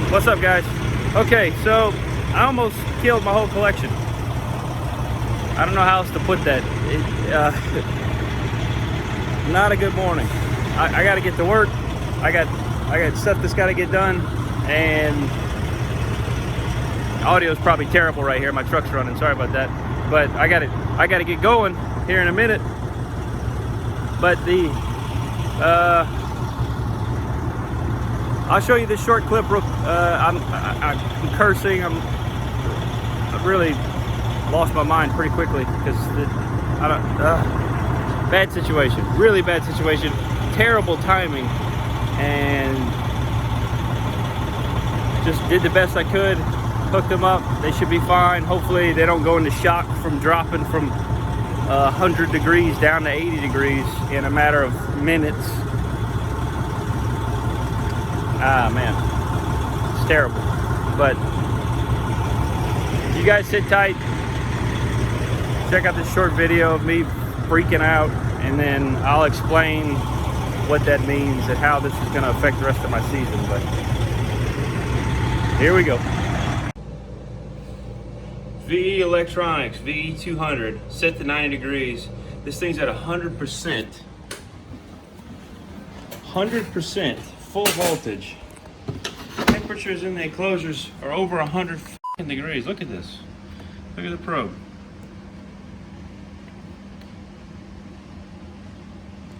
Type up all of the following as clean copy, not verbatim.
What's up, guys? Okay, so I almost killed my whole collection. I don't know how else to put that. Not a good morning. I got to get to work. I got stuff that's got to get done, and audio is probably terrible right here. My truck's running. Sorry about that. But I got to get going here in a minute. But I'll show you this short clip. I'm cursing. I really lost my mind pretty quickly because bad situation, really bad situation, terrible timing, and just did the best I could. Hooked them up. They should be fine. Hopefully they don't go into shock from dropping from 100 degrees down to 80 degrees in a matter of minutes. Ah, man, it's terrible. But you guys sit tight, check out this short video of me freaking out, and then I'll explain what that means and how this is going to affect the rest of my season. But here we go. VE Electronics VE200, set to 90 degrees. This thing's at 100%. 100% full voltage. Temperatures in the enclosures are over 100 degrees. Look at this. Look at the probe.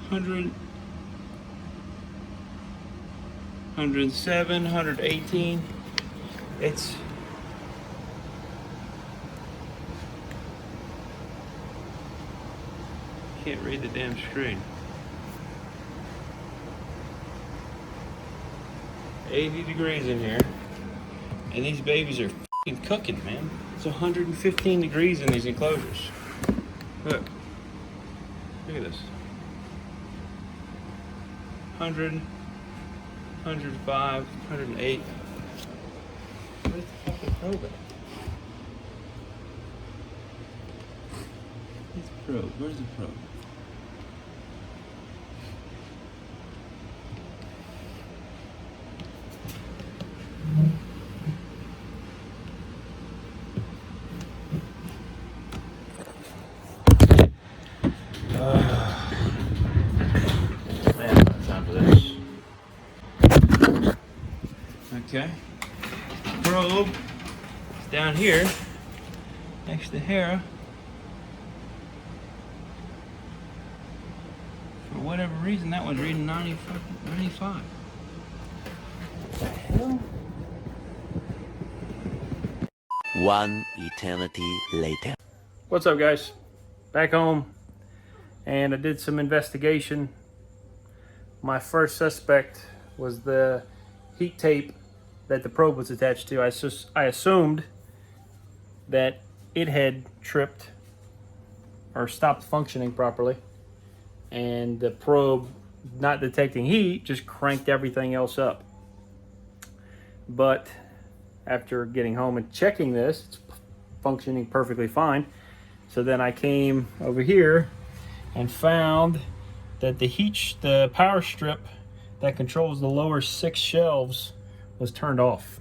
100, 107, 118. It's can't read the damn screen. 80 degrees in here, and these babies are f***ing cooking, man. It's 115 degrees in these enclosures. Look at this. 100, 105, 108. Where's the fucking probe at? Where's the probe? Where's the probe? Okay, probe is down here next to Hera. For whatever reason, that one's reading 95. What the hell? One eternity later. What's up, guys? Back home, and I did some investigation. My first suspect was the heat tape that the probe was attached to. I assumed that it had tripped or stopped functioning properly, and the probe, not detecting heat, just cranked everything else up. But after getting home and checking this, it's functioning perfectly fine. So then I came over here and found that the power strip that controls the lower 6 shelves was turned off,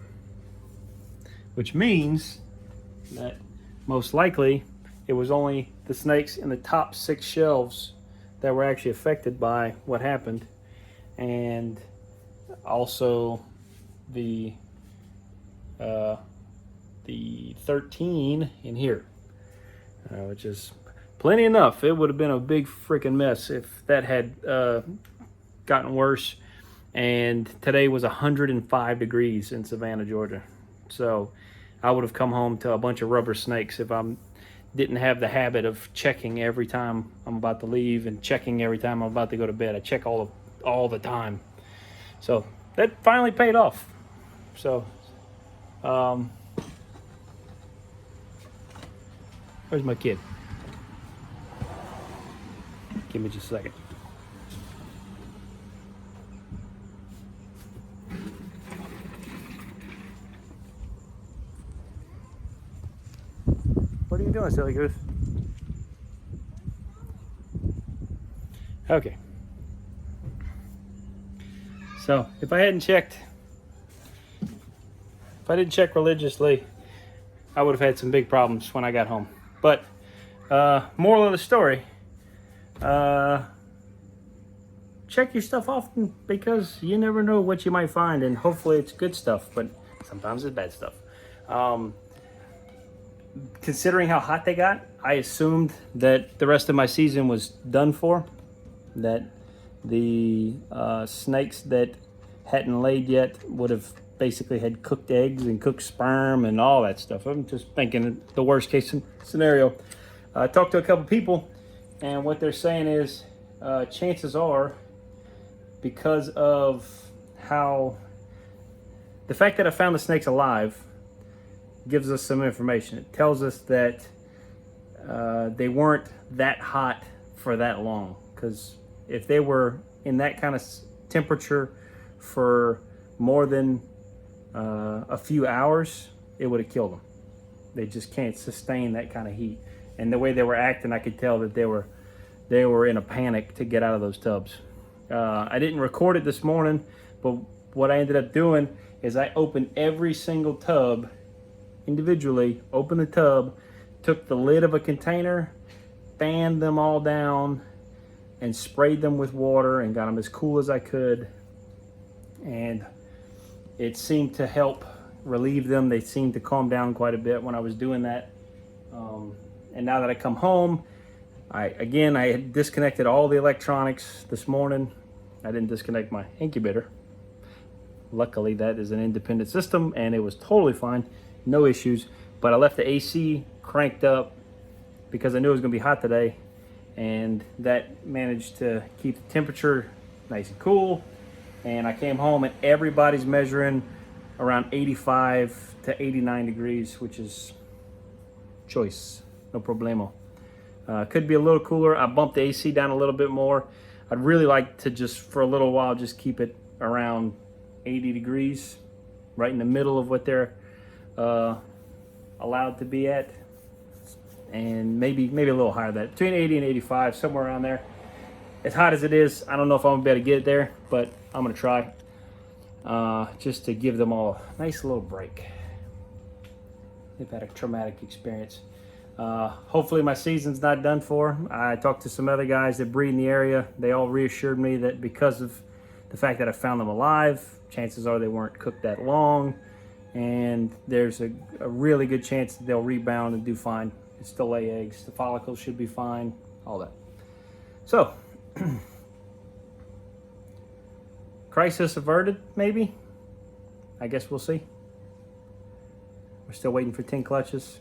which means that most likely it was only the snakes in the top 6 shelves that were actually affected by what happened, and also the 13 in here, which is plenty enough. It would have been a big freaking mess if that had gotten worse. And today was 105 degrees in Savannah, Georgia. So I would have come home to a bunch of rubber snakes if I didn't have the habit of checking every time I'm about to leave and checking every time I'm about to go to bed. I check all the time. So that finally paid off. So where's my kid? Give me just a second. What are you doing, silly goose? Okay. So if I hadn't checked If I didn't check religiously, I would have had some big problems when I got home. But moral of the story, check your stuff often, because you never know what you might find, and hopefully it's good stuff, but sometimes it's bad stuff. Considering how hot they got, I assumed that the rest of my season was done for, that the snakes that hadn't laid yet would have basically had cooked eggs and cooked sperm and all that stuff. I'm just thinking the worst case scenario. I talked to a couple people, and what they're saying is chances are, because of how the fact that I found the snakes alive gives us some information. It tells us that they weren't that hot for that long, because if they were in that kind of temperature for more than a few hours, it would have killed them. They just can't sustain that kind of heat. And the way they were acting, I could tell that they were in a panic to get out of those tubs. I didn't record it this morning, but what I ended up doing is I opened every single tub individually, opened the tub, took the lid of a container, fanned them all down, and sprayed them with water and got them as cool as I could. And it seemed to help relieve them. They seemed to calm down quite a bit when I was doing that. And now that I come home, I had disconnected all the electronics this morning. I didn't disconnect my incubator. Luckily, that is an independent system, and it was totally fine, no issues. But I left the AC cranked up because I knew it was going to be hot today, and that managed to keep the temperature nice and cool. And I came home, and everybody's measuring around 85 to 89 degrees, which is choice, no problemo. Could be a little cooler. I bumped the AC down a little bit more. I'd really like to just, for a little while, just keep it around 80 degrees, right in the middle of what they're allowed to be at, and maybe a little higher than that, between 80 and 85, somewhere around there. As hot as it is, I don't know if I'm gonna be able to get it there, but I'm gonna try, just to give them all a nice little break. They've had a traumatic experience. Hopefully my season's not done for. I talked to some other guys that breed in the area. They all reassured me that because of the fact that I found them alive, chances are they weren't cooked that long, and there's a really good chance that they'll rebound and do fine. It's still lay eggs. The follicles should be fine, all that. So, crisis averted, maybe? I guess we'll see. We're still waiting for 10 clutches.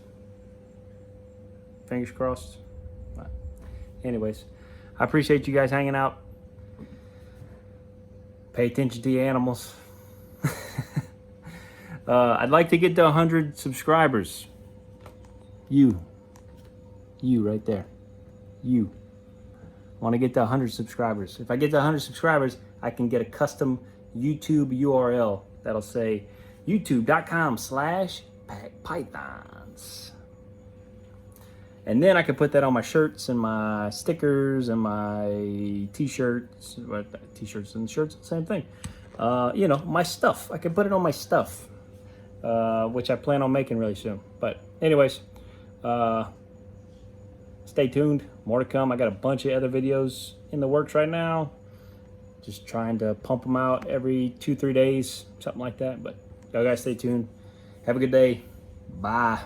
Fingers crossed. But anyways, I appreciate you guys hanging out. Pay attention to your animals. I'd like to get to 100 subscribers. You right there. You want to get to 100 subscribers. If I get to 100 subscribers, I can get a custom YouTube URL that'll say youtube.com/packpythons. And then I can put that on my shirts and my stickers and my t-shirts. T-shirts and shirts, same thing. My stuff. I can put it on my stuff, which I plan on making really soon. But anyways, stay tuned. More to come. I got a bunch of other videos in the works right now. Just trying to pump them out every 2-3 days, something like that. But y'all guys stay tuned. Have a good day. Bye.